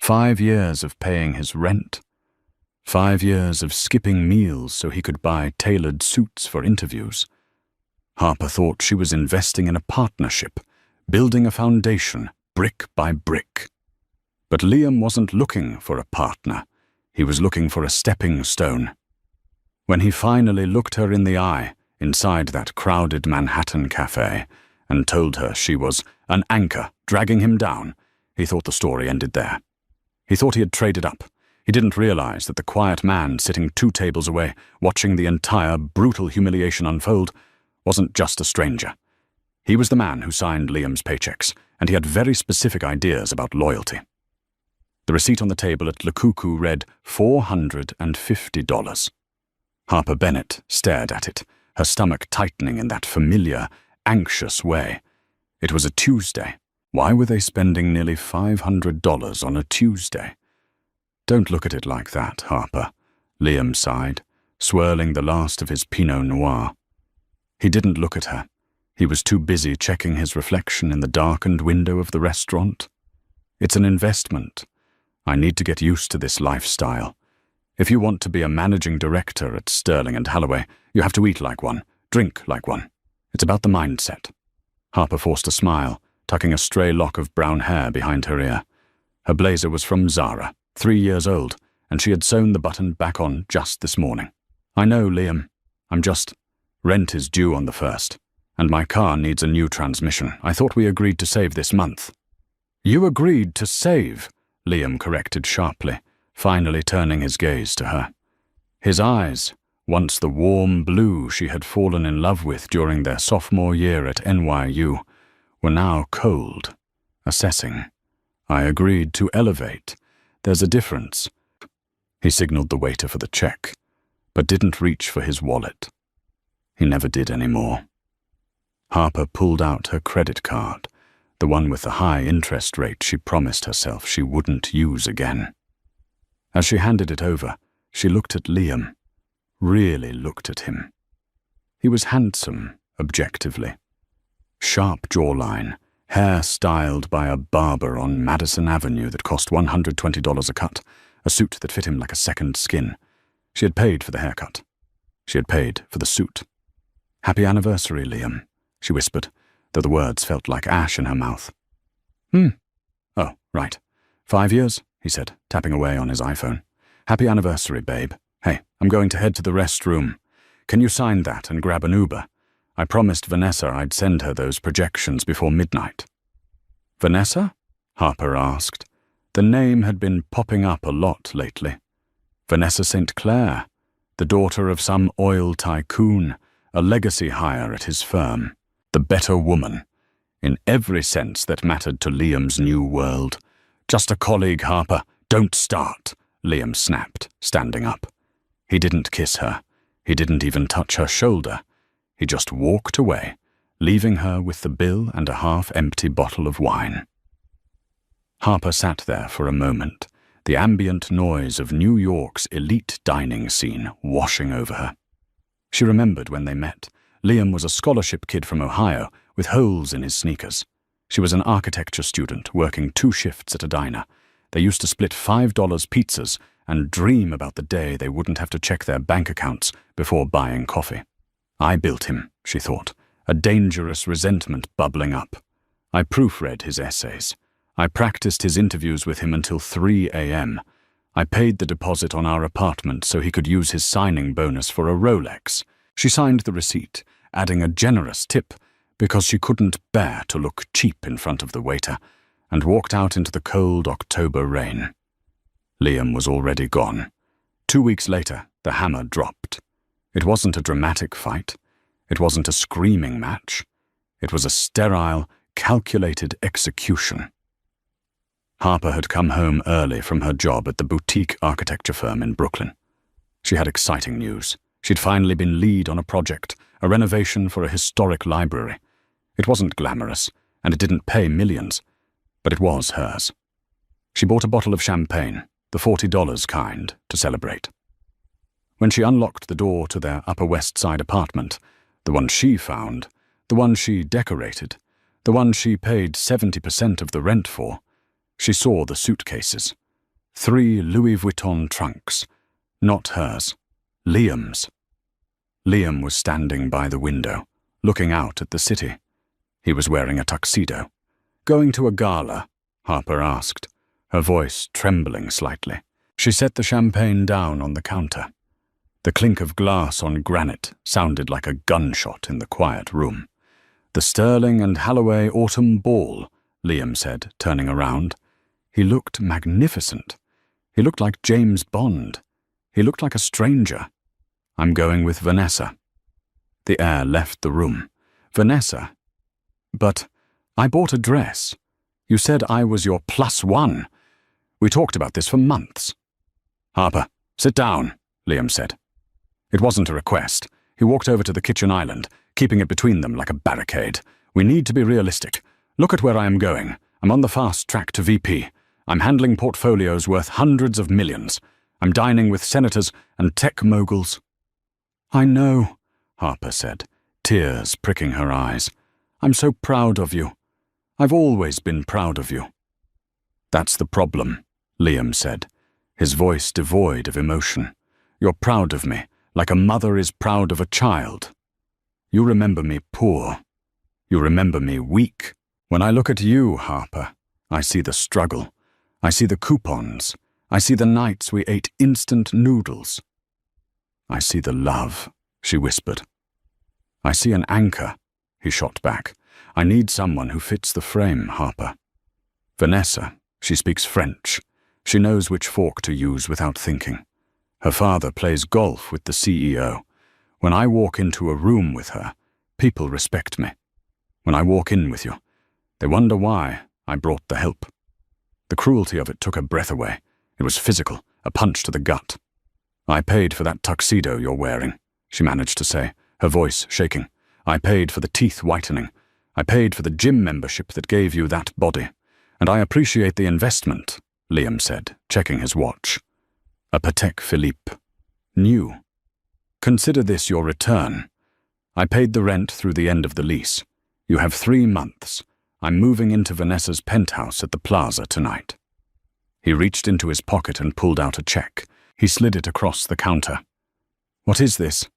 5 years of paying his rent. 5 years of skipping meals so he could buy tailored suits for interviews. Harper thought she was investing in a partnership, building a foundation, brick by brick. But Liam wasn't looking for a partner. He was looking for a stepping stone. When he finally looked her in the eye inside that crowded Manhattan cafe and told her she was an anchor dragging him down, he thought the story ended there. He thought he had traded up. He didn't realize that the quiet man sitting 2 tables away, watching the entire brutal humiliation unfold, wasn't just a stranger. He was the man who signed Liam's paychecks, and he had very specific ideas about loyalty. The receipt on the table at Le Coucou read $450. Harper Bennett stared at it, her stomach tightening in that familiar, anxious way. It was a Tuesday. Why were they spending nearly $500 on a Tuesday? Don't look at it like that, Harper, Liam sighed, swirling the last of his Pinot Noir. He didn't look at her. He was too busy checking his reflection in the darkened window of the restaurant. It's an investment. I need to get used to this lifestyle. If you want to be a managing director at Sterling and Holloway, you have to eat like one, drink like one. It's about the mindset. Harper forced a smile, tucking a stray lock of brown hair behind her ear. Her blazer was from Zara, 3 years old, and she had sewn the button back on just this morning. I know, Liam. Rent is due on the 1st, and my car needs a new transmission. I thought we agreed to save this month. You agreed to save, Liam corrected sharply, finally turning his gaze to her. His eyes, once the warm blue she had fallen in love with during their sophomore year at NYU, were now cold, assessing. I agreed to elevate. There's a difference. He signaled the waiter for the check, but didn't reach for his wallet. He never did anymore. Harper pulled out her credit card, the one with the high interest rate she promised herself she wouldn't use again. As she handed it over, she looked at Liam, really looked at him. He was handsome, objectively. Sharp jawline, hair styled by a barber on Madison Avenue that cost $120 a cut, a suit that fit him like a second skin. She had paid for the haircut. She had paid for the suit. Happy anniversary, Liam, she whispered, though the words felt like ash in her mouth. Oh, right. 5 years, he said, tapping away on his iPhone. Happy anniversary, babe. Hey, I'm going to head to the restroom. Can you sign that and grab an Uber? I promised Vanessa I'd send her those projections before midnight. Vanessa? Harper asked. The name had been popping up a lot lately. Vanessa St. Clair, the daughter of some oil tycoon, a legacy hire at his firm. The better woman, in every sense that mattered to Liam's new world. Just a colleague, Harper. Don't start, Liam snapped, standing up. He didn't kiss her. He didn't even touch her shoulder. He just walked away, leaving her with the bill and a half-empty bottle of wine. Harper sat there for a moment, the ambient noise of New York's elite dining scene washing over her. She remembered when they met. Liam was a scholarship kid from Ohio with holes in his sneakers. She was an architecture student working 2 shifts at a diner. They used to split $5 pizzas and dream about the day they wouldn't have to check their bank accounts before buying coffee. I built him, she thought, a dangerous resentment bubbling up. I proofread his essays. I practiced his interviews with him until 3 a.m. I paid the deposit on our apartment so he could use his signing bonus for a Rolex. She signed the receipt, adding a generous tip because she couldn't bear to look cheap in front of the waiter, and walked out into the cold October rain. Liam was already gone. 2 weeks later, the hammer dropped. It wasn't a dramatic fight. It wasn't a screaming match. It was a sterile, calculated execution. Harper had come home early from her job at the boutique architecture firm in Brooklyn. She had exciting news. She'd finally been lead on a project, a renovation for a historic library. It wasn't glamorous, and it didn't pay millions, but it was hers. She bought a bottle of champagne, the $40 kind, to celebrate. When she unlocked the door to their Upper West Side apartment, the one she found, the one she decorated, the one she paid 70% of the rent for, she saw the suitcases, 3 Louis Vuitton trunks. Not hers. Liam's. Liam was standing by the window, looking out at the city. He was wearing a tuxedo. "Going to a gala?" Harper asked, her voice trembling slightly. She set the champagne down on the counter. The clink of glass on granite sounded like a gunshot in the quiet room. "The Sterling and Holloway Autumn Ball," Liam said, turning around. He looked magnificent. He looked like James Bond. He looked like a stranger. "I'm going with Vanessa." The air left the room. "Vanessa? But I bought a dress. You said I was your +1. We talked about this for months." "Harper, sit down," Liam said. It wasn't a request. He walked over to the kitchen island, keeping it between them like a barricade. "We need to be realistic. Look at where I am going. I'm on the fast track to VP. I'm handling portfolios worth hundreds of millions. I'm dining with senators and tech moguls." "I know," Harper said, tears pricking her eyes. "I'm so proud of you. I've always been proud of you." "That's the problem," Liam said, his voice devoid of emotion. "You're proud of me, like a mother is proud of a child. You remember me poor. You remember me weak. When I look at you, Harper, I see the struggle. I see the coupons. I see the nights we ate instant noodles. I see the love," she whispered. "I see an anchor," he shot back. "I need someone who fits the frame, Harper. Vanessa, she speaks French. She knows which fork to use without thinking. Her father plays golf with the CEO. When I walk into a room with her, people respect me. When I walk in with you, they wonder why I brought the help." The cruelty of it took her breath away. It was physical, a punch to the gut. "I paid for that tuxedo you're wearing," she managed to say, her voice shaking. "I paid for the teeth whitening. I paid for the gym membership that gave you that body. And I appreciate the investment," Liam said, checking his watch. "A Patek Philippe. New. Consider this your return. I paid the rent through the end of the lease. You have 3 months. I'm moving into Vanessa's penthouse at the plaza tonight." He reached into his pocket and pulled out a check. He slid it across the counter. "What is this?"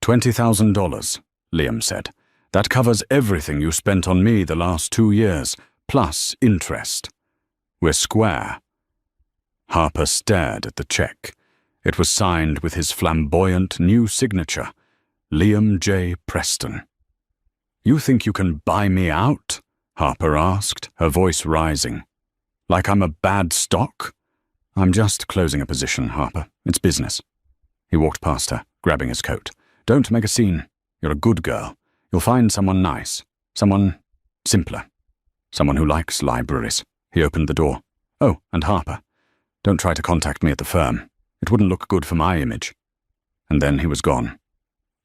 $20,000, Liam said. "That covers everything you spent on me the last 2 years, plus interest. We're square." Harper stared at the check. It was signed with his flamboyant new signature, Liam J. Preston. "You think you can buy me out?" Harper asked, her voice rising. "Like I'm a bad stock?" "I'm just closing a position, Harper. It's business." He walked past her, grabbing his coat. "Don't make a scene. You're a good girl. You'll find someone nice. Someone simpler. Someone who likes libraries." He opened the door. "Oh, and Harper, don't try to contact me at the firm. It wouldn't look good for my image." And then he was gone.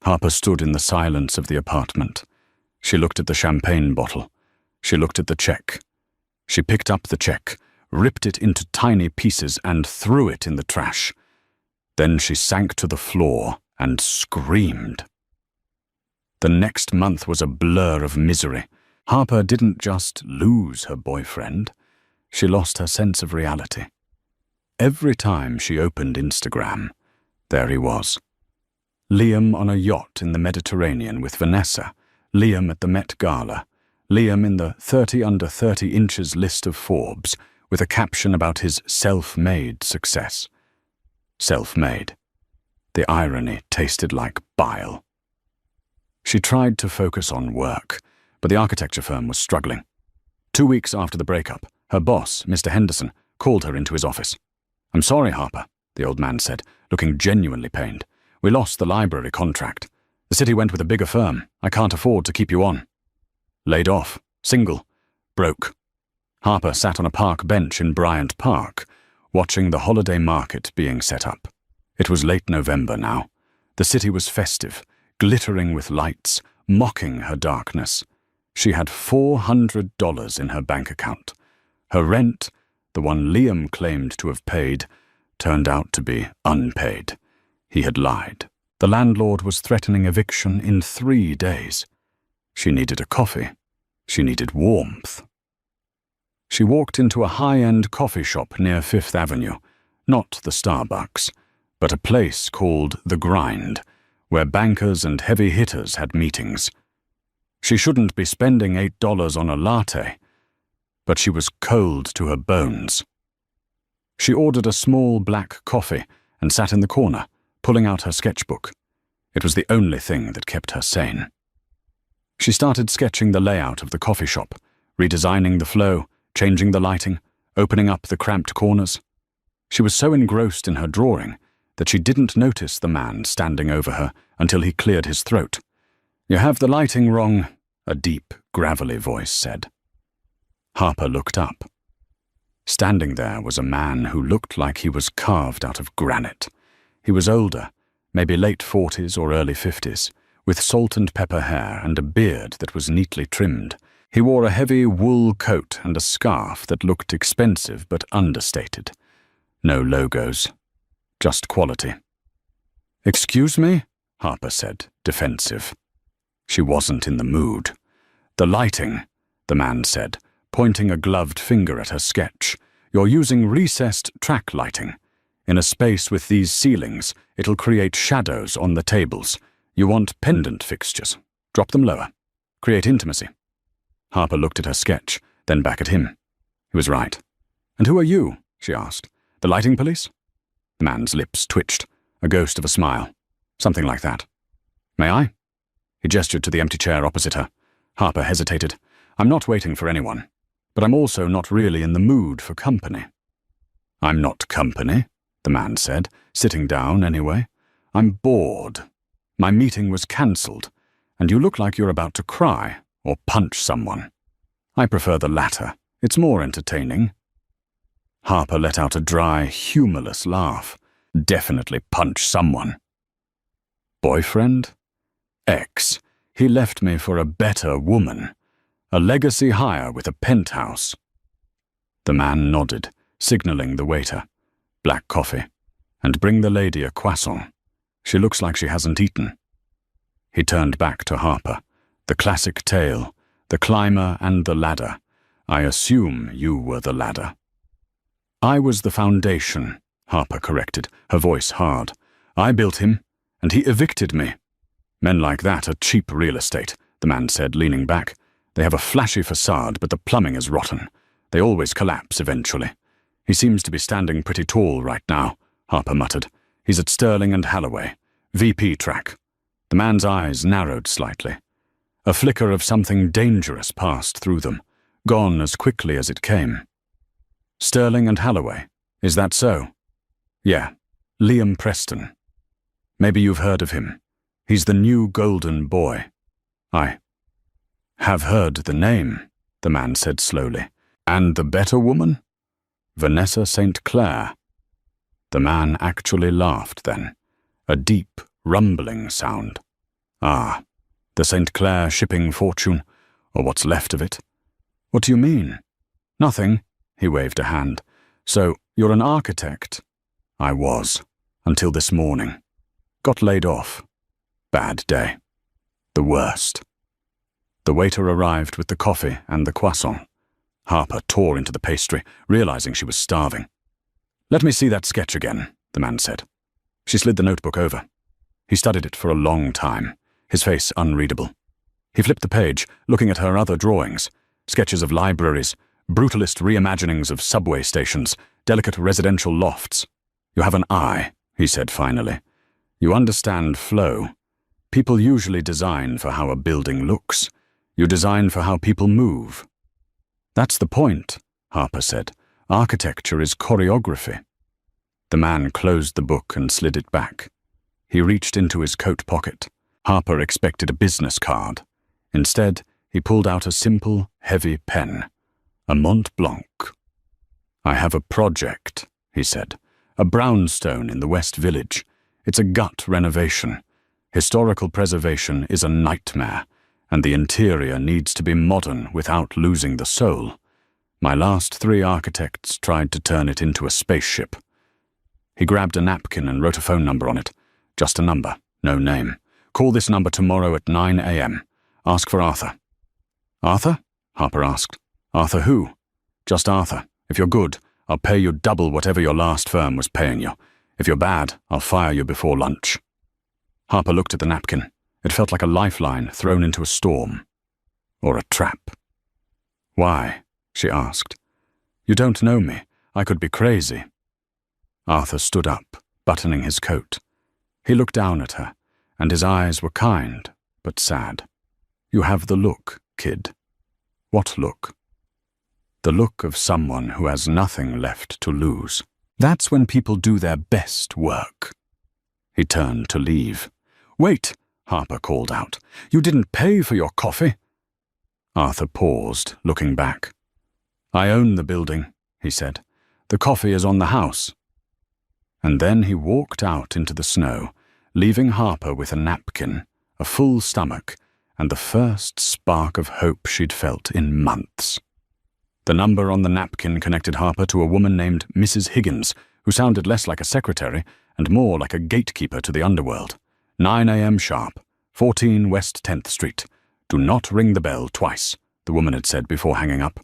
Harper stood in the silence of the apartment. She looked at the champagne bottle. She looked at the check. She picked up the check, ripped it into tiny pieces, and threw it in the trash. Then she sank to the floor and screamed. The next month was a blur of misery. Harper didn't just lose her boyfriend. She lost her sense of reality. Every time she opened Instagram, there he was. Liam on a yacht in the Mediterranean with Vanessa. Liam at the Met Gala. Liam in the 30 under 30 inches list of Forbes, with a caption about his self-made success. Self-made. The irony tasted like bile. She tried to focus on work, but the architecture firm was struggling. 2 weeks after the breakup, her boss, Mr. Henderson, called her into his office. "I'm sorry, Harper," the old man said, looking genuinely pained. "We lost the library contract. The city went with a bigger firm. I can't afford to keep you on." Laid off, single, broke. Harper sat on a park bench in Bryant Park, watching the holiday market being set up. It was late November now. The city was festive, glittering with lights, mocking her darkness. She had $400 in her bank account. Her rent, the one Liam claimed to have paid, turned out to be unpaid. He had lied. The landlord was threatening eviction in 3 days. She needed a coffee. She needed warmth. She walked into a high-end coffee shop near Fifth Avenue, not the Starbucks, but a place called The Grind, where bankers and heavy hitters had meetings. She shouldn't be spending $8 on a latte, but she was cold to her bones. She ordered a small black coffee and sat in the corner, pulling out her sketchbook. It was the only thing that kept her sane. She started sketching the layout of the coffee shop, redesigning the flow, changing the lighting, opening up the cramped corners. She was so engrossed in her drawing that she didn't notice the man standing over her until he cleared his throat. "You have the lighting wrong," a deep, gravelly voice said. Harper looked up. Standing there was a man who looked like he was carved out of granite. He was older, maybe late 40s or early 50s, with salt and pepper hair and a beard that was neatly trimmed. He wore a heavy wool coat and a scarf that looked expensive but understated. No logos, just quality. "Excuse me?" Harper said, defensive. She wasn't in the mood. "The lighting," the man said, pointing a gloved finger at her sketch. "You're using recessed track lighting. In a space with these ceilings, it'll create shadows on the tables. You want pendant fixtures. Drop them lower. Create intimacy." Harper looked at her sketch, then back at him. He was right. "And who are you?" she asked. "The lighting police?" The man's lips twitched, a ghost of a smile. "Something like that." "May I?" He gestured to the empty chair opposite her. Harper hesitated. "I'm not waiting for anyone, but I'm also not really in the mood for company." "I'm not company," the man said, sitting down anyway. "I'm bored. My meeting was cancelled, and you look like you're about to cry or punch someone. I prefer the latter. It's more entertaining." Harper let out a dry, humorless laugh. "Definitely punch someone." "Boyfriend?" "Ex. He left me for a better woman. A legacy hire with a penthouse." The man nodded, signaling the waiter. "Black coffee. And bring the lady a croissant. She looks like she hasn't eaten." He turned back to Harper. "The classic tale, the climber and the ladder. I assume you were the ladder." "I was the foundation," Harper corrected, her voice hard. "I built him, and he evicted me." "Men like that are cheap real estate," the man said, leaning back. "They have a flashy facade, but the plumbing is rotten. They always collapse eventually." "He seems to be standing pretty tall right now," Harper muttered. "He's at Sterling and Halloway, VP track." The man's eyes narrowed slightly. A flicker of something dangerous passed through them, gone as quickly as it came. "Sterling and Halloway, is that so?" "Yeah, Liam Preston. Maybe you've heard of him. He's the new golden boy." "I have heard the name," the man said slowly. "And the better woman?" "Vanessa St. Clair." The man actually laughed then, a deep, rumbling sound. "Ah, the St. Clair shipping fortune, or what's left of it." "What do you mean?" "Nothing," he waved a hand. "So, you're an architect?" "I was, until this morning. Got laid off. Bad day. The worst." The waiter arrived with the coffee and the croissant. Harper tore into the pastry, realizing she was starving. "Let me see that sketch again," the man said. She slid the notebook over. He studied it for a long time, his face unreadable. He flipped the page, looking at her other drawings, sketches of libraries, brutalist reimaginings of subway stations, delicate residential lofts. "You have an eye," he said finally. "You understand flow. People usually design for how a building looks. You design for how people move." "That's the point," Harper said. "Architecture is choreography." The man closed the book and slid it back. He reached into his coat pocket. Harper expected a business card. Instead, he pulled out a simple, heavy pen. A Mont Blanc. "I have a project," he said. "A brownstone in the West Village. It's a gut renovation. Historical preservation is a nightmare, and the interior needs to be modern without losing the soul. My last 3 architects tried to turn it into a spaceship." He grabbed a napkin and wrote a phone number on it. Just a number, no name. "Call this number tomorrow at 9 a.m. Ask for Arthur." "Arthur?" Harper asked. "Arthur who?" Just Arthur. If you're good, I'll pay you double whatever your last firm was paying you. If you're bad, I'll fire you before lunch." Harper looked at the napkin. It felt like a lifeline thrown into a storm. Or a trap. "Why?" she asked. "You don't know me. I could be crazy." Arthur stood up, buttoning his coat. He looked down at her, and his eyes were kind, but sad. "You have the look, kid." "What look?" "The look of someone who has nothing left to lose. That's when people do their best work." He turned to leave. "Wait," Harper called out. "You didn't pay for your coffee." Arthur paused, looking back. "I own the building," he said. "The coffee is on the house." And then he walked out into the snow, leaving Harper with a napkin, a full stomach, and the first spark of hope she'd felt in months. The number on the napkin connected Harper to a woman named Mrs. Higgins, who sounded less like a secretary and more like a gatekeeper to the underworld. 9 a.m. sharp, 14 West 10th Street. "Do not ring the bell twice," the woman had said before hanging up.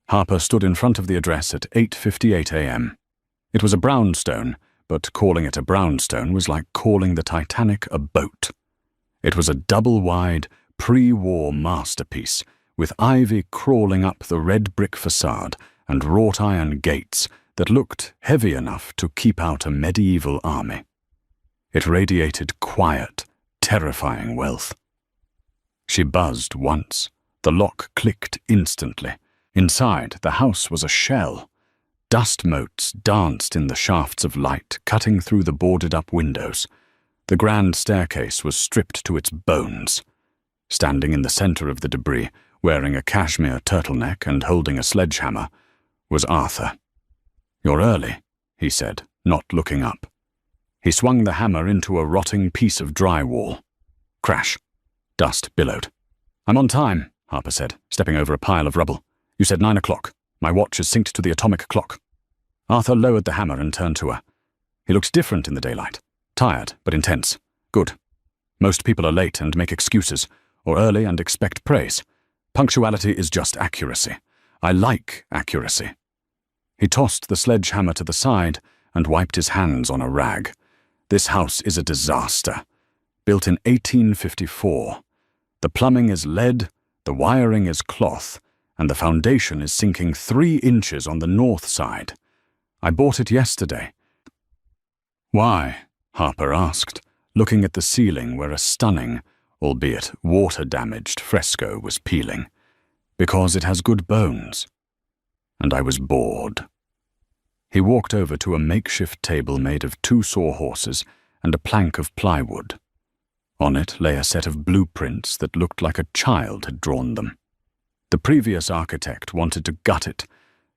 Harper stood in front of the address at 8:58 a.m. It was a brownstone, but calling it a brownstone was like calling the Titanic a boat. It was a double-wide, pre-war masterpiece, with ivy crawling up the red brick facade and wrought iron gates that looked heavy enough to keep out a medieval army. It radiated quiet, terrifying wealth. She buzzed once. The lock clicked instantly. Inside, the house was a shell. Dust motes danced in the shafts of light, cutting through the boarded-up windows. The grand staircase was stripped to its bones. Standing in the center of the debris, wearing a cashmere turtleneck and holding a sledgehammer, was Arthur. "You're early," he said, not looking up. He swung the hammer into a rotting piece of drywall. Crash. Dust billowed. "I'm on time," Harper said, stepping over a pile of rubble. "You said 9 o'clock. My watch is synced to the atomic clock." Arthur lowered the hammer and turned to her. He looked different in the daylight. Tired, but intense. "Good. Most people are late and make excuses, or early and expect praise. Punctuality is just accuracy. I like accuracy." He tossed the sledgehammer to the side and wiped his hands on a rag. "This house is a disaster. Built in 1854. The plumbing is lead, the wiring is cloth, and the foundation is sinking 3 inches on the north side. I bought it yesterday." "Why?" Harper asked, looking at the ceiling where a stunning, albeit water-damaged, fresco was peeling. "Because it has good bones." And I was bored. He walked over to a makeshift table made of 2 sawhorses and a plank of plywood. On it lay a set of blueprints that looked like a child had drawn them. The previous architect wanted to gut it,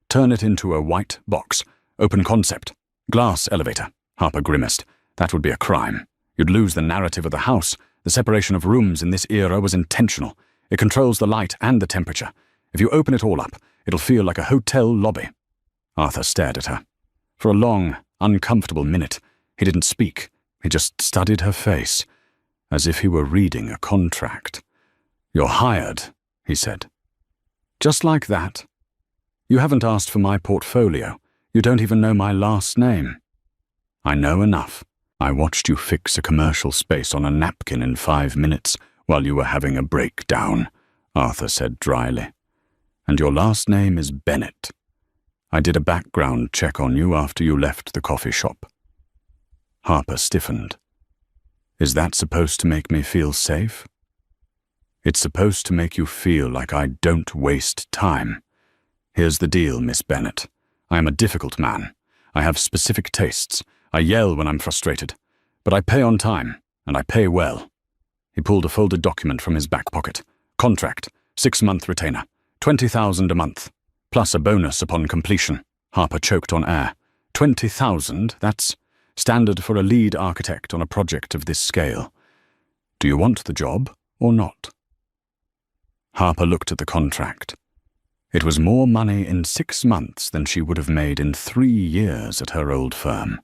turn it into a white box, open concept, glass elevator. Harper grimaced. That would be a crime. You'd lose the narrative of the house. The separation of rooms in this era was intentional. It controls the light and the temperature. If you open it all up, it'll feel like a hotel lobby. Arthur stared at her. For a long, uncomfortable minute, he didn't speak. He just studied her face, as if he were reading a contract. "You're hired," he said. "Just like that? You haven't asked for my portfolio. You don't even know my last name." "I know enough. I watched you fix a commercial space on a napkin in 5 minutes while you were having a breakdown," Arthur said dryly. "And your last name is Bennett. I did a background check on you after you left the coffee shop." Harper stiffened. "Is that supposed to make me feel safe?" "It's supposed to make you feel like I don't waste time. Here's the deal, Miss Bennett. I am a difficult man. I have specific tastes. I yell when I'm frustrated. But I pay on time, and I pay well." He pulled a folded document from his back pocket. "Contract, 6-month retainer, $20,000 a month, plus a bonus upon completion." Harper choked on air. 20,000, that's standard for a lead architect on a project of this scale. "Do you want the job or not?" Harper looked at the contract. It was more money in 6 months than she would have made in 3 years at her old firm.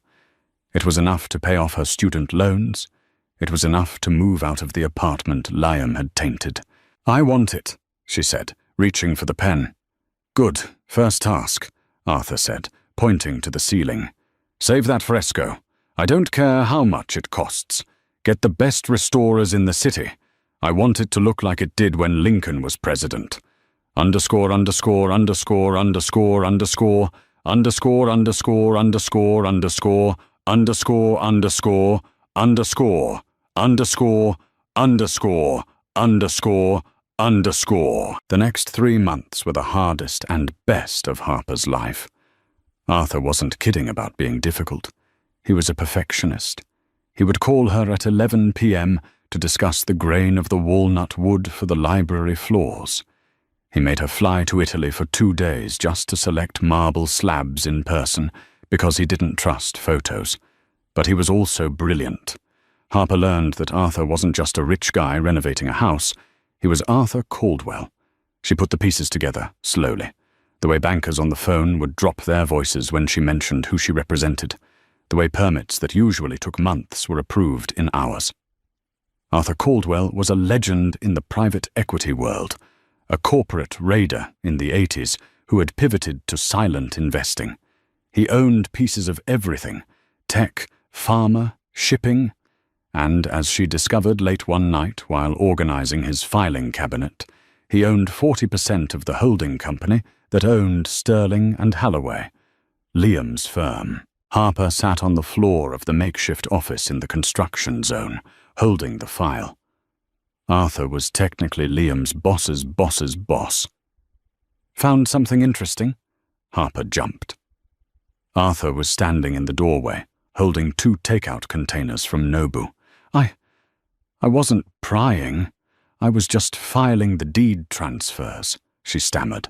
It was enough to pay off her student loans. It was enough to move out of the apartment Liam had tainted. "I want it," she said, reaching for the pen. Good, first task, Arthur said, pointing to the ceiling. Save that fresco. I don't care how much it costs. Get the best restorers in the city. I want it to look like it did when Lincoln was president. Underscore, underscore, underscore, underscore, underscore, underscore, underscore, underscore, underscore, underscore, underscore, underscore, underscore, underscore, underscore, underscore. The next 3 months were the hardest and best of Harper's life. Arthur wasn't kidding about being difficult. He was a perfectionist. He would call her at 11 p.m. to discuss the grain of the walnut wood for the library floors. He made her fly to Italy for 2 days just to select marble slabs in person because he didn't trust photos. But he was also brilliant. Harper learned that Arthur wasn't just a rich guy renovating a house. He was Arthur Caldwell. She put the pieces together, slowly, the way bankers on the phone would drop their voices when she mentioned who she represented, the way permits that usually took months were approved in hours. Arthur Caldwell was a legend in the private equity world, a corporate raider in the 80s who had pivoted to silent investing. He owned pieces of everything: tech, pharma, shipping, and, as she discovered late one night while organizing his filing cabinet, he owned 40% of the holding company that owned Sterling and Halloway, Liam's firm. Harper sat on the floor of the makeshift office in the construction zone, holding the file. Arthur was technically Liam's boss's boss's boss. Found something interesting? Harper jumped. Arthur was standing in the doorway, holding 2 takeout containers from Nobu. I wasn't prying. I was just filing the deed transfers, she stammered.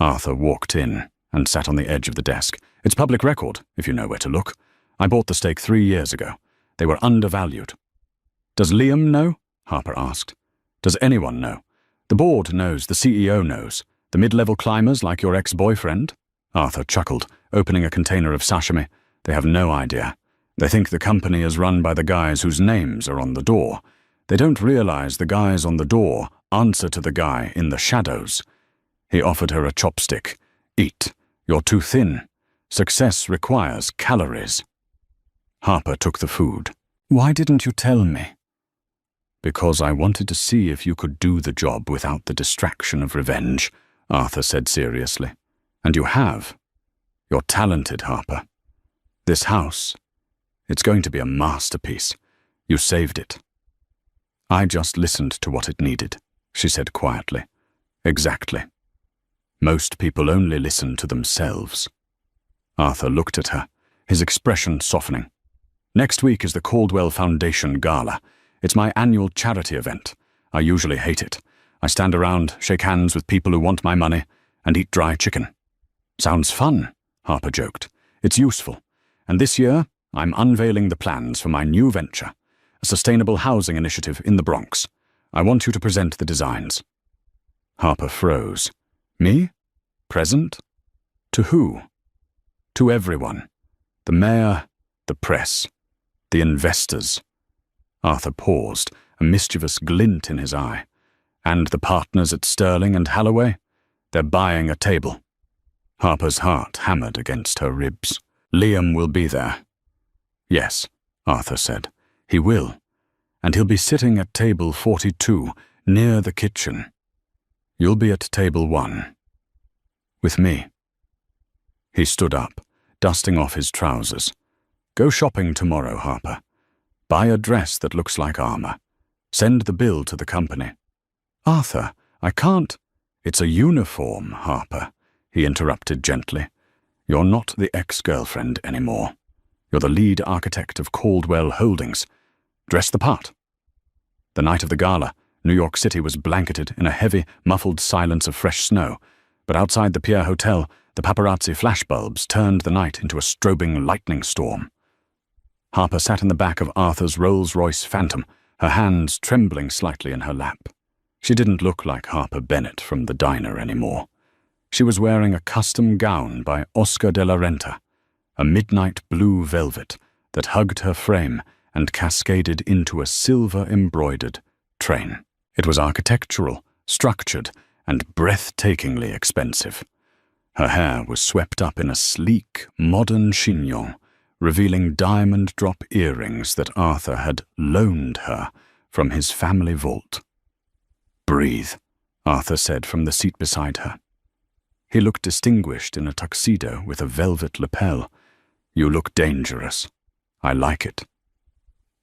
Arthur walked in and sat on the edge of the desk. It's public record, if you know where to look. I bought the stake 3 years ago. They were undervalued. Does Liam know? Harper asked. Does anyone know? The board knows, the CEO knows. The mid-level climbers like your ex-boyfriend? Arthur chuckled, opening a container of sashimi. They have no idea. They think the company is run by the guys whose names are on the door. They don't realize the guys on the door answer to the guy in the shadows. He offered her a chopstick. Eat. You're too thin. Success requires calories. Harper took the food. Why didn't you tell me? Because I wanted to see if you could do the job without the distraction of revenge, Arthur said seriously. And you have. You're talented, Harper. This house, it's going to be a masterpiece. You saved it. I just listened to what it needed, she said quietly. Exactly. Most people only listen to themselves. Arthur looked at her, his expression softening. Next week is the Caldwell Foundation Gala. It's my annual charity event. I usually hate it. I stand around, shake hands with people who want my money, and eat dry chicken. Sounds fun, Harper joked. It's useful. And this year, I'm unveiling the plans for my new venture, a sustainable housing initiative in the Bronx. I want you to present the designs. Harper froze. Me? Present? To who? To everyone. The mayor, the press, the investors. Arthur paused, a mischievous glint in his eye. And the partners at Sterling and Halloway? They're buying a table. Harper's heart hammered against her ribs. Liam will be there. Yes, Arthur said. He will. And he'll be sitting at table 42, near the kitchen. You'll be at table 1. With me. He stood up, dusting off his trousers. Go shopping tomorrow, Harper. Buy a dress that looks like armor. Send the bill to the company. Arthur, I can't. It's a uniform, Harper, he interrupted gently. You're not the ex-girlfriend anymore. You're the lead architect of Caldwell Holdings. Dress the part. The night of the gala, New York City was blanketed in a heavy, muffled silence of fresh snow, but outside the Pierre Hotel, the paparazzi flashbulbs turned the night into a strobing lightning storm. Harper sat in the back of Arthur's Rolls-Royce Phantom, her hands trembling slightly in her lap. She didn't look like Harper Bennett from the diner anymore. She was wearing a custom gown by Oscar de la Renta, a midnight blue velvet that hugged her frame and cascaded into a silver-embroidered train. It was architectural, structured, and breathtakingly expensive. Her hair was swept up in a sleek, modern chignon, revealing diamond drop earrings that Arthur had loaned her from his family vault. "Breathe," Arthur said from the seat beside her. He looked distinguished in a tuxedo with a velvet lapel. "You look dangerous. I like it."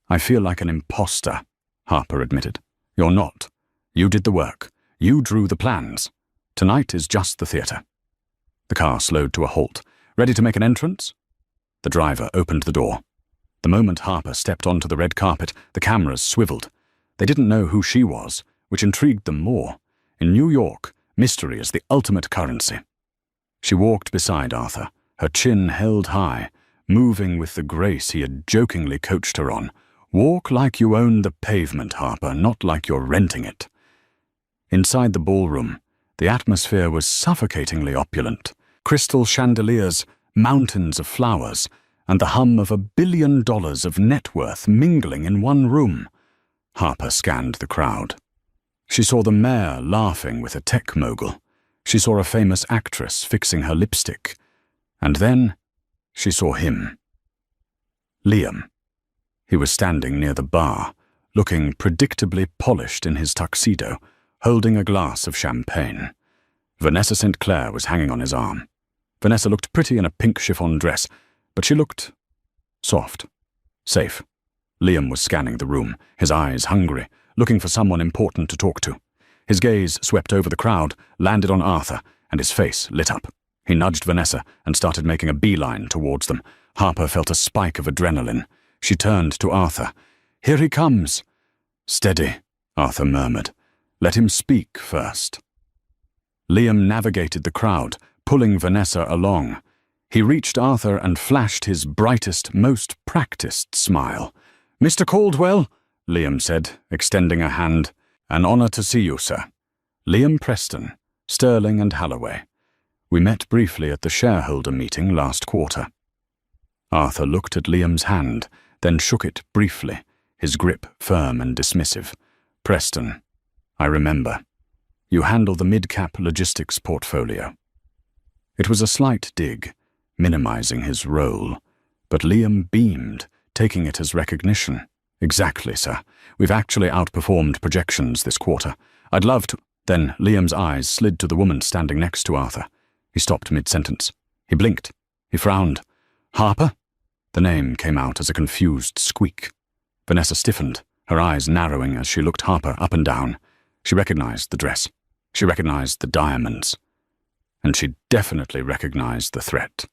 "I feel like an imposter," Harper admitted. "You're not. You did the work. You drew the plans. Tonight is just the theater." The car slowed to a halt. "Ready to make an entrance?" The driver opened the door. The moment Harper stepped onto the red carpet, the cameras swiveled. They didn't know who she was, which intrigued them more. In New York, mystery is the ultimate currency. She walked beside Arthur, her chin held high, moving with the grace he had jokingly coached her on. "Walk like you own the pavement, Harper, not like you're renting it." Inside the ballroom, the atmosphere was suffocatingly opulent. Crystal chandeliers, mountains of flowers, and the hum of $1 billion of net worth mingling in one room. Harper scanned the crowd. She saw the mayor laughing with a tech mogul. She saw a famous actress fixing her lipstick. And then she saw him. Liam. He was standing near the bar, looking predictably polished in his tuxedo, holding a glass of champagne. Vanessa St. Clair was hanging on his arm. Vanessa looked pretty in a pink chiffon dress, but she looked soft, safe. Liam was scanning the room, his eyes hungry, looking for someone important to talk to. His gaze swept over the crowd, landed on Arthur, and his face lit up. He nudged Vanessa and started making a beeline towards them. Harper felt a spike of adrenaline. She turned to Arthur. "Here he comes." "Steady," Arthur murmured. "Let him speak first." Liam navigated the crowd, pulling Vanessa along. He reached Arthur and flashed his brightest, most practiced smile. "Mr. Caldwell," Liam said, extending a hand. "An honor to see you, sir. Liam Preston, Sterling and Halloway. We met briefly at the shareholder meeting last quarter." Arthur looked at Liam's hand, then shook it briefly, his grip firm and dismissive. "Preston, I remember. You handle the mid-cap logistics portfolio." It was a slight dig, minimizing his role, but Liam beamed, taking it as recognition. "Exactly, sir. We've actually outperformed projections this quarter. I'd love to—" Then Liam's eyes slid to the woman standing next to Arthur. He stopped mid-sentence. He blinked. He frowned. "Harper?" The name came out as a confused squeak. Vanessa stiffened, her eyes narrowing as she looked Harper up and down. She recognized the dress. She recognized the diamonds. And she definitely recognized the threat.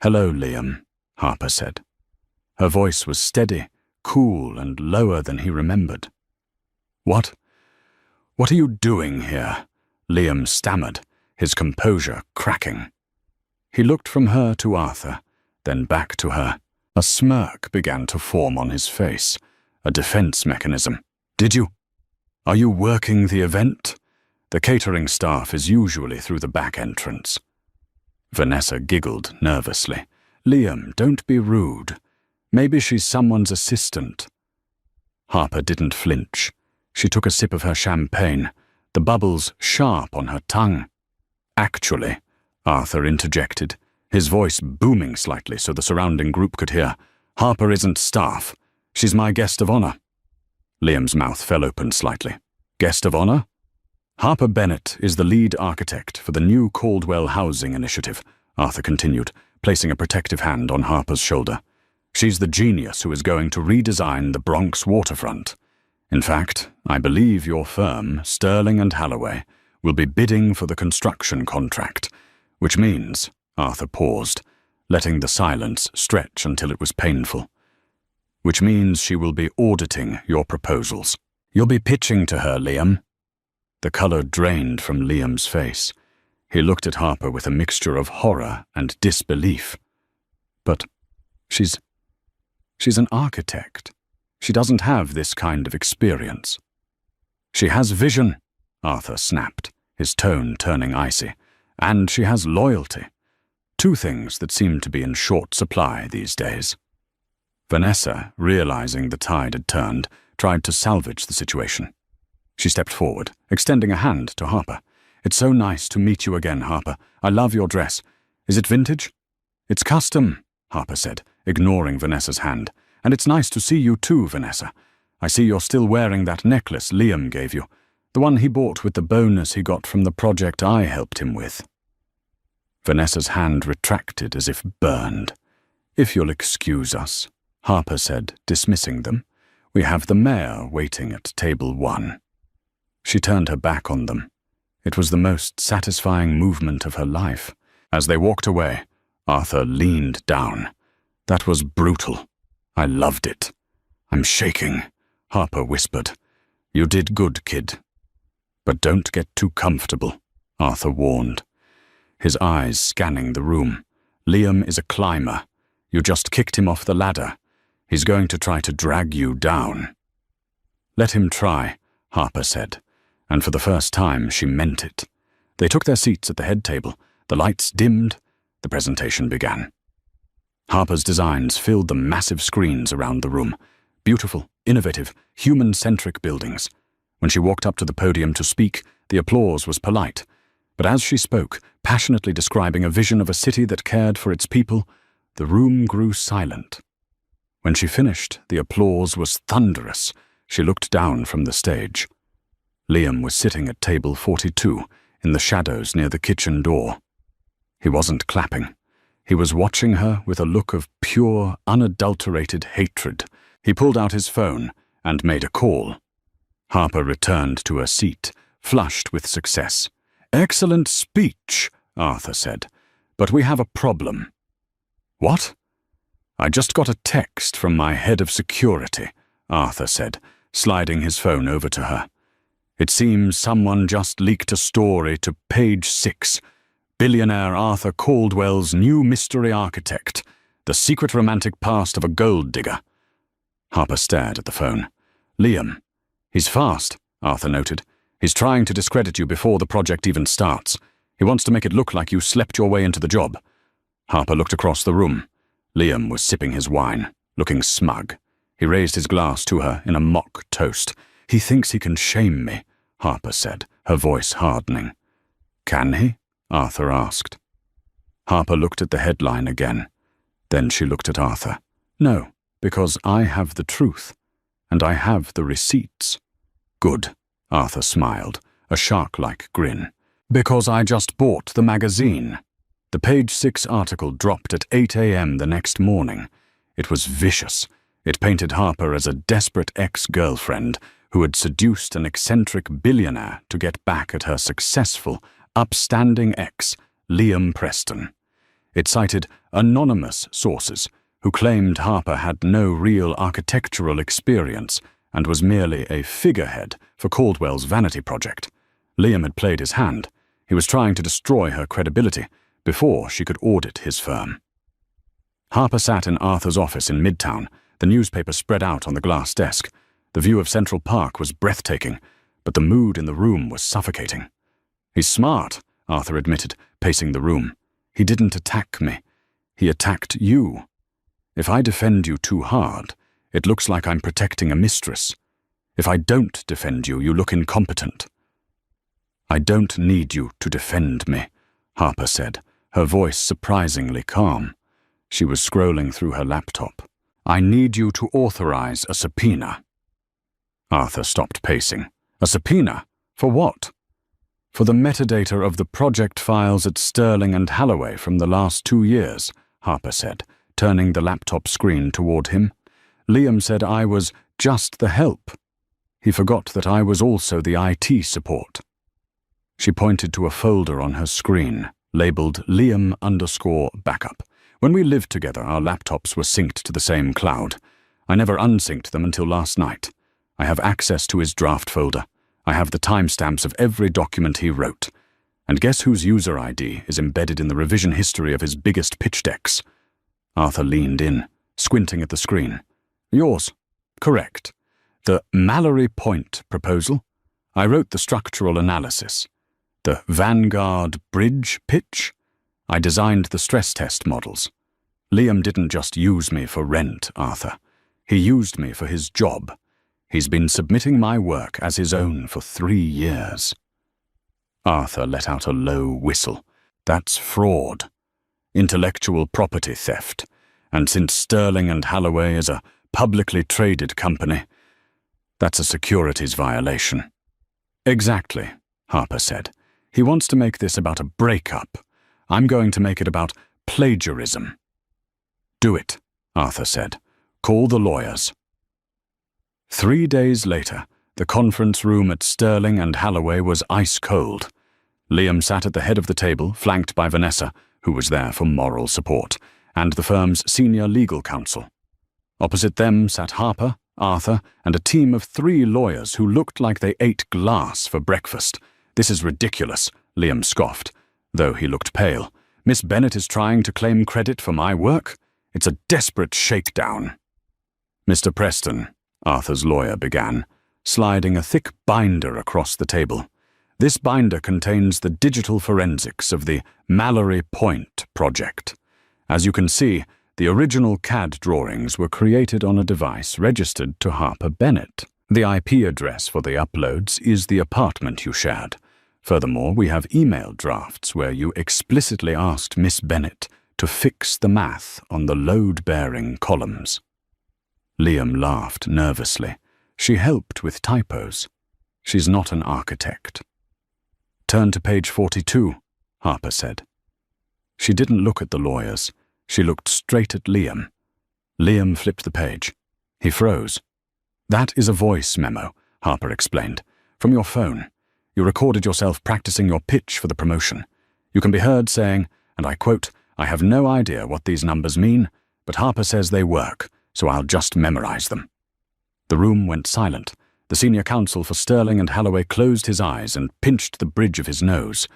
"Hello, Liam," Harper said. Her voice was steady, cool, and lower than he remembered. What are you doing here?" Liam stammered, his composure cracking. He looked from her to Arthur, then back to her. A smirk began to form on his face, a defense mechanism. Are you working the event? The catering staff is usually through the back entrance." Vanessa giggled nervously. "Liam, don't be rude. Maybe she's someone's assistant." Harper didn't flinch. She took a sip of her champagne, the bubbles sharp on her tongue. "Actually," Arthur interjected, his voice booming slightly so the surrounding group could hear, "Harper isn't staff. She's my guest of honor." Liam's mouth fell open slightly. "Guest of honor?" "Harper Bennett is the lead architect for the new Caldwell Housing Initiative," Arthur continued, placing a protective hand on Harper's shoulder. "She's the genius who is going to redesign the Bronx waterfront. In fact, I believe your firm, Sterling and Halloway, will be bidding for the construction contract, which means," Arthur paused, letting the silence stretch until it was painful, "which means she will be auditing your proposals. You'll be pitching to her, Liam." The color drained from Liam's face. He looked at Harper with a mixture of horror and disbelief. "But she's an architect. She doesn't have this kind of experience." "She has vision," Arthur snapped, his tone turning icy. "And she has loyalty. Two things that seem to be in short supply these days." Vanessa, realizing the tide had turned, tried to salvage the situation. She stepped forward, extending a hand to Harper. "It's so nice to meet you again, Harper. I love your dress. Is it vintage?" "It's custom," Harper said, ignoring Vanessa's hand. "And it's nice to see you too, Vanessa. I see you're still wearing that necklace Liam gave you, the one he bought with the bonus he got from the project I helped him with." Vanessa's hand retracted as if burned. "If you'll excuse us," Harper said, dismissing them. "We have the mayor waiting at table 1. She turned her back on them. It was the most satisfying movement of her life. As they walked away, Arthur leaned down. "That was brutal. I loved it." "I'm shaking," Harper whispered. "You did good, kid." "But don't get too comfortable," Arthur warned, his eyes scanning the room. "Liam is a climber. You just kicked him off the ladder. He's going to try to drag you down." "Let him try," Harper said, and for the first time she meant it. They took their seats at the head table. The lights dimmed. The presentation began. Harper's designs filled the massive screens around the room. Beautiful, innovative, human-centric buildings. When she walked up to the podium to speak, the applause was polite. But as she spoke, passionately describing a vision of a city that cared for its people, the room grew silent. When she finished, the applause was thunderous. She looked down from the stage. Liam was sitting at table 42, in the shadows near the kitchen door. He wasn't clapping. He was watching her with a look of pure, unadulterated hatred. He pulled out his phone and made a call. Harper returned to her seat, flushed with success. "Excellent speech," Arthur said, "but we have a problem." "What?" "I just got a text from my head of security," Arthur said, sliding his phone over to her. "It seems someone just leaked a story to page 6. Billionaire Arthur Caldwell's new mystery architect, the secret romantic past of a gold digger." Harper stared at the phone. "Liam. He's fast," Arthur noted. "He's trying to discredit you before the project even starts. He wants to make it look like you slept your way into the job." Harper looked across the room. Liam was sipping his wine, looking smug. He raised his glass to her in a mock toast. "He thinks he can shame me," Harper said, her voice hardening. "Can he?" Arthur asked. Harper looked at the headline again. Then she looked at Arthur. "No, because I have the truth, and I have the receipts." "Good," Arthur smiled, a shark-like grin. "Because I just bought the magazine." The page 6 article dropped at 8 a.m. the next morning. It was vicious. It painted Harper as a desperate ex-girlfriend who had seduced an eccentric billionaire to get back at her successful, upstanding ex, Liam Preston. It cited anonymous sources who claimed Harper had no real architectural experience and was merely a figurehead for Caldwell's vanity project. Liam had played his hand. He was trying to destroy her credibility before she could audit his firm. Harper sat in Arthur's office in Midtown, the newspaper spread out on the glass desk. The view of Central Park was breathtaking, but the mood in the room was suffocating. "He's smart," Arthur admitted, pacing the room. "He didn't attack me. He attacked you. If I defend you too hard, it looks like I'm protecting a mistress. If I don't defend you, you look incompetent." "I don't need you to defend me," Harper said, her voice surprisingly calm. She was scrolling through her laptop. "I need you to authorize a subpoena." Arthur stopped pacing. "A subpoena? For what?" "For the metadata of the project files at Sterling and Halloway from the last 2 years, Harper said, turning the laptop screen toward him. "Liam said I was just the help. He forgot that I was also the IT support." She pointed to a folder on her screen, labeled Liam_backup. "When we lived together, our laptops were synced to the same cloud. I never unsynced them until last night. I have access to his draft folder. I have the timestamps of every document he wrote. And guess whose user ID is embedded in the revision history of his biggest pitch decks?" Arthur leaned in, squinting at the screen. "Yours. Correct. The Mallory Point proposal. I wrote the structural analysis. The Vanguard Bridge pitch. I designed the stress test models. Liam didn't just use me for rent, Arthur. He used me for his job. He's been submitting my work as his own for 3 years. Arthur let out a low whistle. That's fraud. Intellectual property theft. And since Sterling and Halloway is a publicly traded company, that's a securities violation. Exactly, Harper said. He wants to make this about a breakup. I'm going to make it about plagiarism. Do it, Arthur said. Call the lawyers. 3 days later, the conference room at Sterling and Halloway was ice cold. Liam sat at the head of the table, flanked by Vanessa, who was there for moral support, and the firm's senior legal counsel. Opposite them sat Harper, Arthur, and a team of 3 lawyers who looked like they ate glass for breakfast. This is ridiculous, Liam scoffed, though he looked pale. Miss Bennet is trying to claim credit for my work? It's a desperate shakedown. Mr. Preston, Arthur's lawyer began, sliding a thick binder across the table. This binder contains the digital forensics of the Mallory Point project. As you can see, the original CAD drawings were created on a device registered to Harper Bennet. The IP address for the uploads is the apartment you shared. Furthermore, we have email drafts where you explicitly asked Miss Bennet to fix the math on the load-bearing columns. Liam laughed nervously. She helped with typos. She's not an architect. Turn to page 42, Harper said. She didn't look at the lawyers. She looked straight at Liam. Liam flipped the page. He froze. That is a voice memo, Harper explained, from your phone. You recorded yourself practicing your pitch for the promotion. You can be heard saying, and I quote, "I have no idea what these numbers mean, but Harper says they work, so I'll just memorize them." The room went silent. The senior counsel for Sterling and Halloway closed his eyes and pinched the bridge of his nose.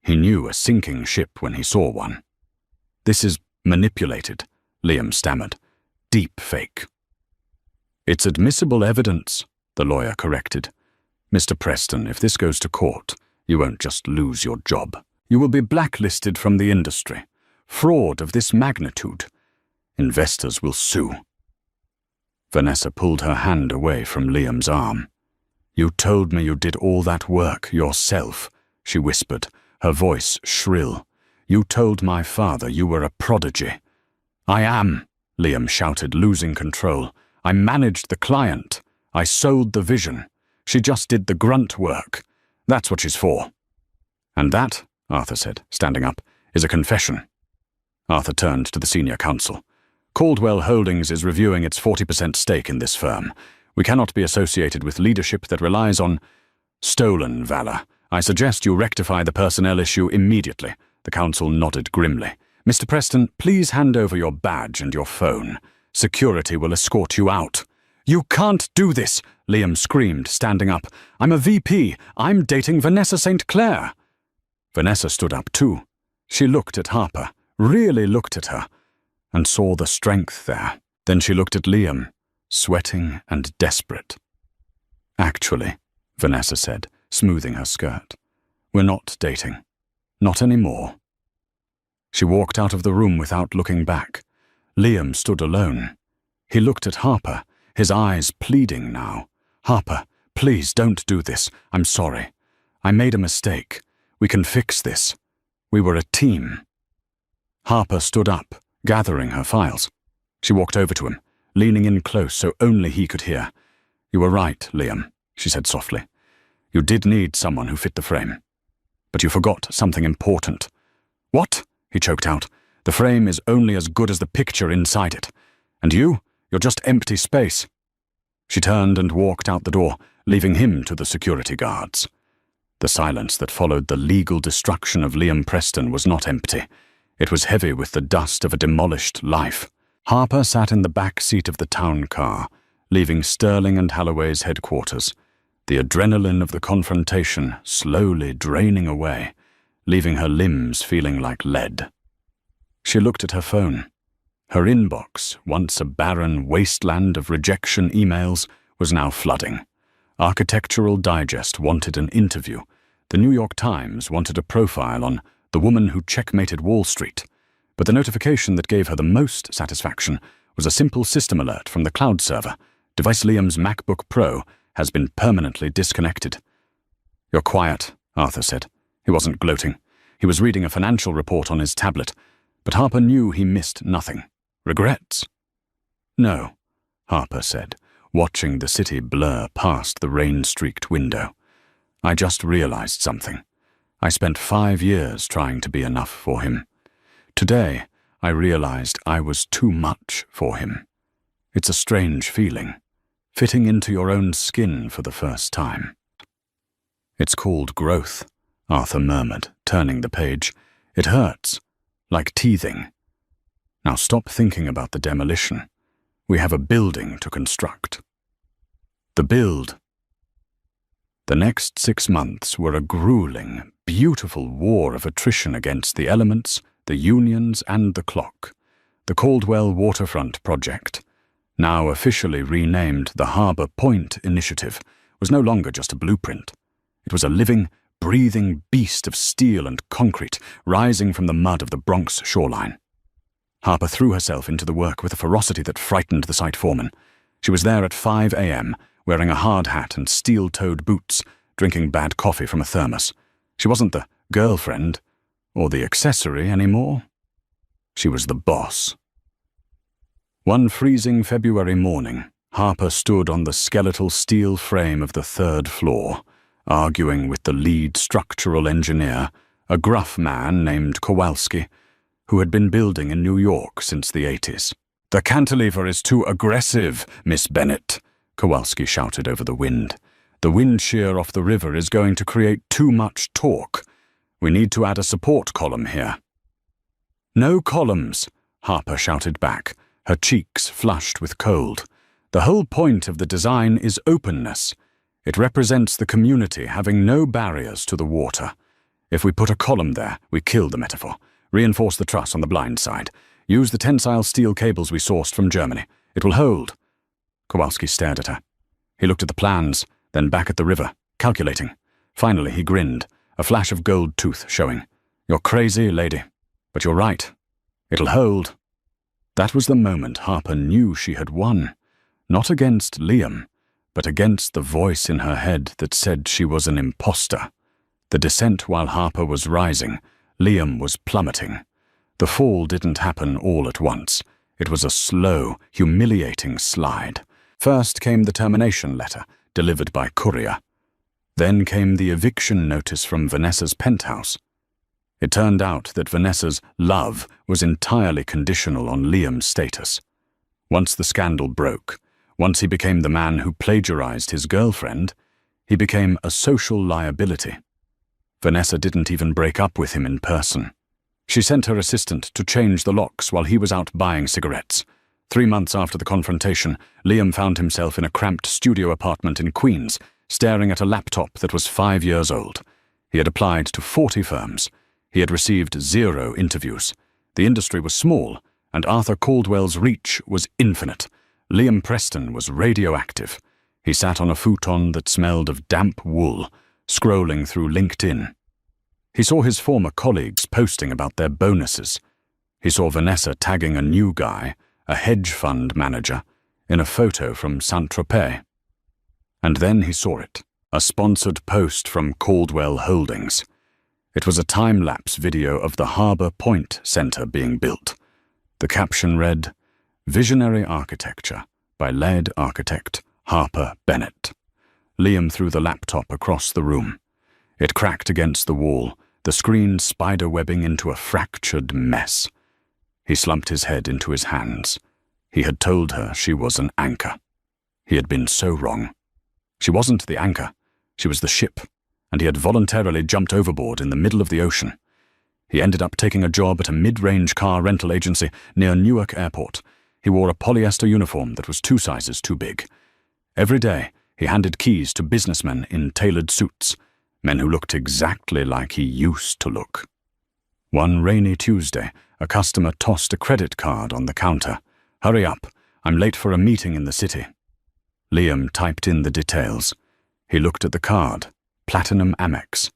He knew a sinking ship when he saw one. This is manipulated, Liam stammered. Deep fake. It's admissible evidence, the lawyer corrected. Mr. Preston, if this goes to court, you won't just lose your job. You will be blacklisted from the industry. Fraud of this magnitude. Investors will sue. Vanessa pulled her hand away from Liam's arm. You told me you did all that work yourself, she whispered, her voice shrill. You told my father you were a prodigy. I am, Liam shouted, losing control. I managed the client. I sold the vision. She just did the grunt work. That's what she's for. And that, Arthur said, standing up, is a confession. Arthur turned to the senior counsel. Caldwell Holdings is reviewing its 40% stake in this firm. We cannot be associated with leadership that relies on stolen valor. I suggest you rectify the personnel issue immediately. The counsel nodded grimly. Mr. Preston, please hand over your badge and your phone. Security will escort you out. You can't do this, Liam screamed, standing up. I'm a VP. I'm dating Vanessa St. Clair. Vanessa stood up too. She looked at Harper, really looked at her, and saw the strength there. Then she looked at Liam, sweating and desperate. Actually, Vanessa said, smoothing her skirt, we're not dating. Not anymore. She walked out of the room without looking back. Liam stood alone. He looked at Harper, his eyes pleading now. Harper, please don't do this. I'm sorry. I made a mistake. We can fix this. We were a team. Harper stood up, gathering her files. She walked over to him, leaning in close so only he could hear. You were right, Liam, she said softly. You did need someone who fit the frame. But you forgot something important. What? He choked out. The frame is only as good as the picture inside it. And you're just empty space. She turned and walked out the door, leaving him to the security guards. The silence that followed the legal destruction of Liam Preston was not empty. It was heavy with the dust of a demolished life. Harper sat in the back seat of the town car, leaving Sterling and Halloway's headquarters, the adrenaline of the confrontation slowly draining away, leaving her limbs feeling like lead. She looked at her phone. Her inbox, once a barren wasteland of rejection emails, was now flooding. Architectural Digest wanted an interview. The New York Times wanted a profile on the woman who checkmated Wall Street. But the notification that gave her the most satisfaction was a simple system alert from the cloud server, Device Liam's MacBook Pro has been permanently disconnected. You're quiet, Arthur said. He wasn't gloating. He was reading a financial report on his tablet, but Harper knew he missed nothing. Regrets? No, Harper said, watching the city blur past the rain-streaked window. I just realized something. I spent 5 years trying to be enough for him. Today, I realized I was too much for him. It's a strange feeling, fitting into your own skin for the first time. It's called growth, Arthur murmured, turning the page. It hurts, like teething. Now stop thinking about the demolition. We have a building to construct. The build. The next 6 months were a grueling, beautiful war of attrition against the elements, the unions, and the clock. The Caldwell Waterfront Project, now officially renamed the Harbor Point Initiative, was no longer just a blueprint. It was a living, breathing beast of steel and concrete rising from the mud of the Bronx shoreline. Harper threw herself into the work with a ferocity that frightened the site foreman. She was there at 5 a.m., wearing a hard hat and steel-toed boots, drinking bad coffee from a thermos. She wasn't the girlfriend or the accessory anymore. She was the boss. One freezing February morning, Harper stood on the skeletal steel frame of the 3rd floor, arguing with the lead structural engineer, a gruff man named Kowalski, who had been building in New York since the 80s. "The cantilever is too aggressive, Miss Bennett," Kowalski shouted over the wind. "The wind shear off the river is going to create too much torque. We need to add a support column here." "No columns," Harper shouted back, her cheeks flushed with cold. "The whole point of the design is openness. It represents the community having no barriers to the water. If we put a column there, we kill the metaphor. Reinforce the truss on the blind side. Use the tensile steel cables we sourced from Germany. It will hold." Kowalski stared at her. He looked at the plans, then back at the river, calculating. Finally, he grinned, a flash of gold tooth showing. "You're crazy, lady, but you're right. It'll hold." That was the moment Harper knew she had won, not against Liam, but against the voice in her head that said she was an imposter. The descent while Harper was rising, Liam was plummeting. The fall didn't happen all at once. It was a slow, humiliating slide. First came the termination letter, delivered by courier. Then came the eviction notice from Vanessa's penthouse. It turned out that Vanessa's love was entirely conditional on Liam's status. Once the scandal broke, once he became the man who plagiarized his girlfriend, he became a social liability. Vanessa didn't even break up with him in person. She sent her assistant to change the locks while he was out buying cigarettes. 3 months after the confrontation, Liam found himself in a cramped studio apartment in Queens, staring at a laptop that was 5 years old. He had applied to 40 firms. He had received 0 interviews. The industry was small, and Arthur Caldwell's reach was infinite. Liam Preston was radioactive. He sat on a futon that smelled of damp wool, scrolling through LinkedIn. He saw his former colleagues posting about their bonuses. He saw Vanessa tagging a new guy, a hedge fund manager, in a photo from Saint-Tropez. And then he saw it, a sponsored post from Caldwell Holdings. It was a time-lapse video of the Harbor Point Center being built. The caption read, "Visionary Architecture by lead architect Harper Bennett." Liam threw the laptop across the room. It cracked against the wall, the screen spider-webbing into a fractured mess. He slumped his head into his hands. He had told her she was an anchor. He had been so wrong. She wasn't the anchor. She was the ship, and he had voluntarily jumped overboard in the middle of the ocean. He ended up taking a job at a mid-range car rental agency near Newark Airport. He wore a polyester uniform that was 2 sizes too big. Every day, he handed keys to businessmen in tailored suits, men who looked exactly like he used to look. One rainy Tuesday, a customer tossed a credit card on the counter. "Hurry up, I'm late for a meeting in the city." Liam typed in the details. He looked at the card, Platinum Amex.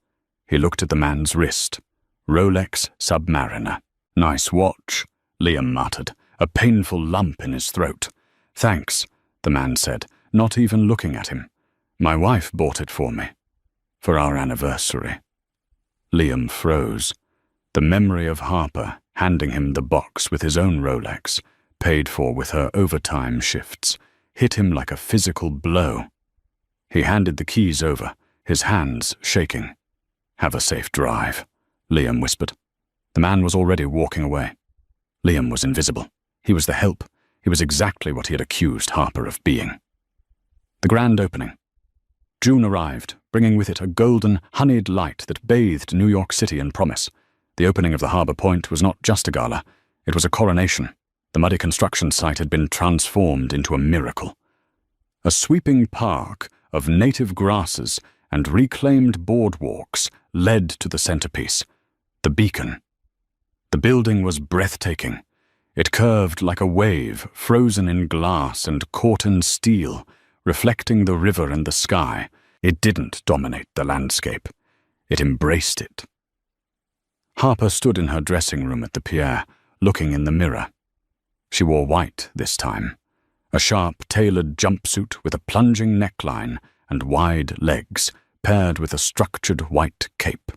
He looked at the man's wrist, Rolex Submariner. "Nice watch," Liam muttered, a painful lump in his throat. "Thanks, the man said, not even looking at him. "My wife bought it for me. For our anniversary." Liam froze. The memory of Harper handing him the box with his own Rolex, paid for with her overtime shifts, hit him like a physical blow. He handed the keys over, his hands shaking. "Have a safe drive," Liam whispered. The man was already walking away. Liam was invisible. He was the help. He was exactly what he had accused Harper of being. The grand opening. June arrived, bringing with it a golden, honeyed light that bathed New York City in promise. The opening of the Harbor Point was not just a gala. It was a coronation. The muddy construction site had been transformed into a miracle. A sweeping park of native grasses and reclaimed boardwalks led to the centerpiece, the beacon. The building was breathtaking. It curved like a wave, frozen in glass and caught in steel, reflecting the river and the sky. It didn't dominate the landscape. It embraced it. Harper stood in her dressing room at the pier, looking in the mirror. She wore white this time, a sharp, tailored jumpsuit with a plunging neckline and wide legs, paired with a structured white cape.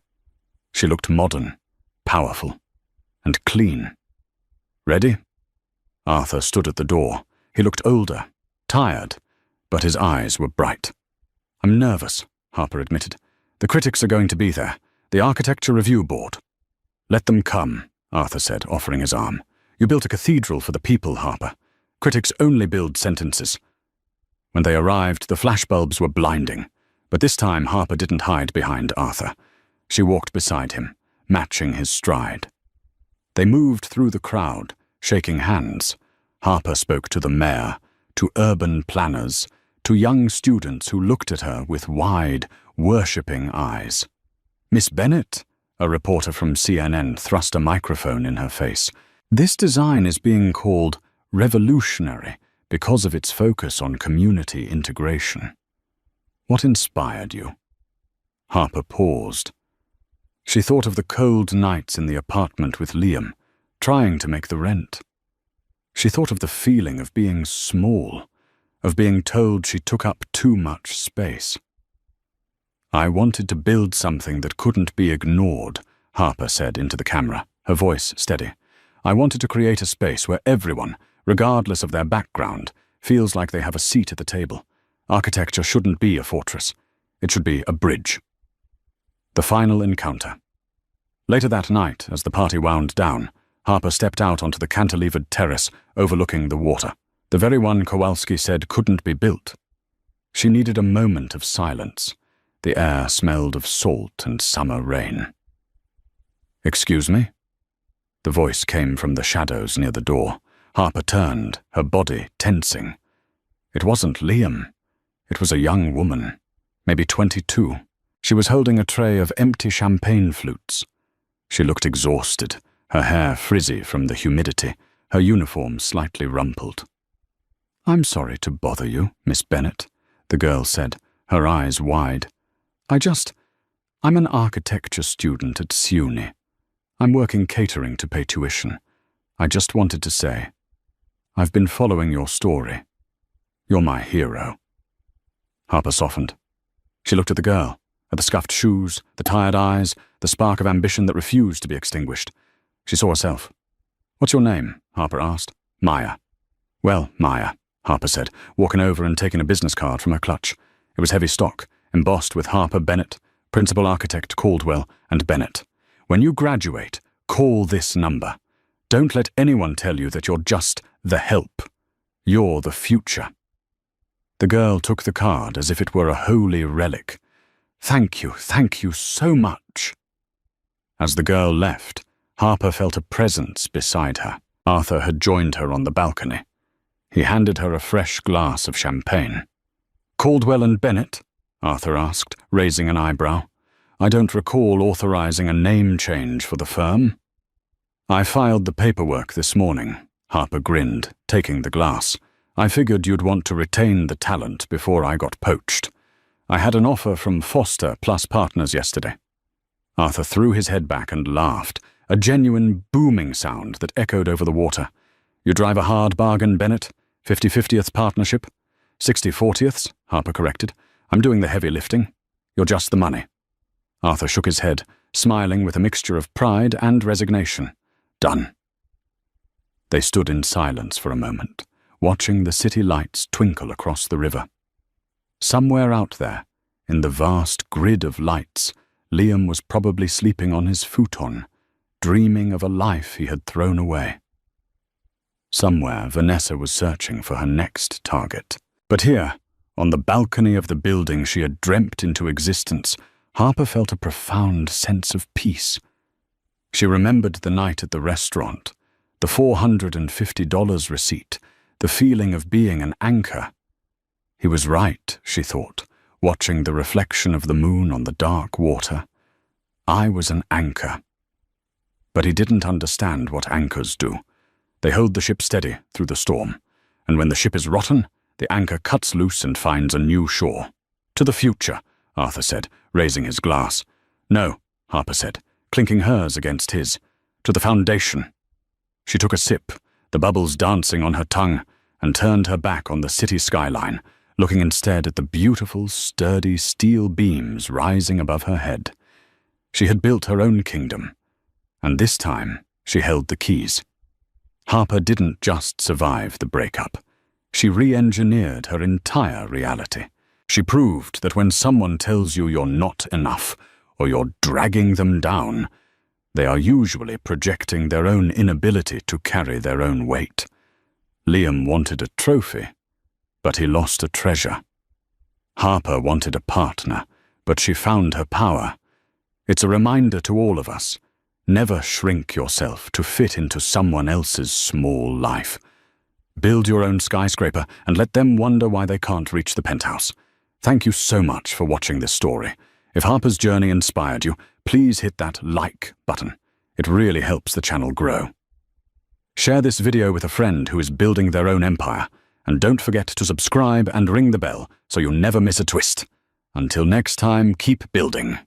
She looked modern, powerful, and clean. "Ready?" Arthur stood at the door. He looked older, tired, but his eyes were bright. "I'm nervous," Harper admitted. "The critics are going to be there, the Architecture Review Board." "Let them come," Arthur said, offering his arm. "You built a cathedral for the people, Harper. Critics only build sentences." When they arrived, the flashbulbs were blinding, but this time Harper didn't hide behind Arthur. She walked beside him, matching his stride. They moved through the crowd, shaking hands. Harper spoke to the mayor, to urban planners, to young students who looked at her with wide, worshipping eyes. "Miss Bennett," a reporter from CNN thrust a microphone in her face. "This design is being called revolutionary because of its focus on community integration. What inspired you?" Harper paused. She thought of the cold nights in the apartment with Liam, trying to make the rent. She thought of the feeling of being small, of being told she took up too much space. "I wanted to build something that couldn't be ignored," Harper said into the camera, her voice steady. "I wanted to create a space where everyone, regardless of their background, feels like they have a seat at the table. Architecture shouldn't be a fortress. It should be a bridge." The final encounter. Later that night, as the party wound down, Harper stepped out onto the cantilevered terrace overlooking the water, the very one Kowalski said couldn't be built. She needed a moment of silence. The air smelled of salt and summer rain. "Excuse me?" The voice came from the shadows near the door. Harper turned, her body tensing. It wasn't Liam. It was a young woman, maybe 22. She was holding a tray of empty champagne flutes. She looked exhausted, her hair frizzy from the humidity, her uniform slightly rumpled. "I'm sorry to bother you, Miss Bennett," the girl said, her eyes wide. I'm an architecture student at SUNY. I'm working catering to pay tuition. I just wanted to say, I've been following your story. You're my hero." Harper softened. She looked at the girl, at the scuffed shoes, the tired eyes, the spark of ambition that refused to be extinguished. She saw herself. "What's your name?" Harper asked. "Maya." "Well, Maya," Harper said, walking over and taking a business card from her clutch. It was heavy stock, embossed with Harper Bennett, Principal Architect Caldwell and Bennett. "When you graduate, call this number. Don't let anyone tell you that you're just the help. You're the future." The girl took the card as if it were a holy relic. Thank you so much." As the girl left, Harper felt a presence beside her. Arthur had joined her on the balcony. He handed her a fresh glass of champagne. "Caldwell and Bennett?" Arthur asked, raising an eyebrow. "I don't recall authorizing a name change for the firm." "I filed the paperwork this morning," Harper grinned, taking the glass. "I figured you'd want to retain the talent before I got poached. I had an offer from Foster Plus Partners yesterday." Arthur threw his head back and laughed, a genuine booming sound that echoed over the water. "You drive a hard bargain, Bennett? 50/50th partnership?" 60/40ths, Harper corrected. I'm doing the heavy lifting. You're just the money. Arthur shook his head, smiling with a mixture of pride and resignation. Done. They stood in silence for a moment, watching the city lights twinkle across the river. Somewhere out there, in the vast grid of lights, Liam was probably sleeping on his futon, dreaming of a life he had thrown away. Somewhere, Vanessa was searching for her next target. But here, on the balcony of the building she had dreamt into existence, Harper felt a profound sense of peace. She remembered the night at the restaurant, the $450 receipt, the feeling of being an anchor. He was right, she thought, watching the reflection of the moon on the dark water. I was an anchor. But he didn't understand what anchors do. They hold the ship steady through the storm, and when the ship is rotten, the anchor cuts loose and finds a new shore. To the future, Arthur said, raising his glass. No, Harper said, clinking hers against his. To the foundation. She took a sip, the bubbles dancing on her tongue, and turned her back on the city skyline, looking instead at the beautiful, sturdy steel beams rising above her head. She had built her own kingdom, and this time she held the keys. Harper didn't just survive the breakup. She re-engineered her entire reality. She proved that when someone tells you you're not enough, or you're dragging them down, they are usually projecting their own inability to carry their own weight. Liam wanted a trophy, but he lost a treasure. Harper wanted a partner, but she found her power. It's a reminder to all of us. Never shrink yourself to fit into someone else's small life. Build your own skyscraper and let them wonder why they can't reach the penthouse. Thank you so much for watching this story. If Harper's journey inspired you, please hit that like button. It really helps the channel grow. Share this video with a friend who is building their own empire, and don't forget to subscribe and ring the bell so you never miss a twist. Until next time, keep building.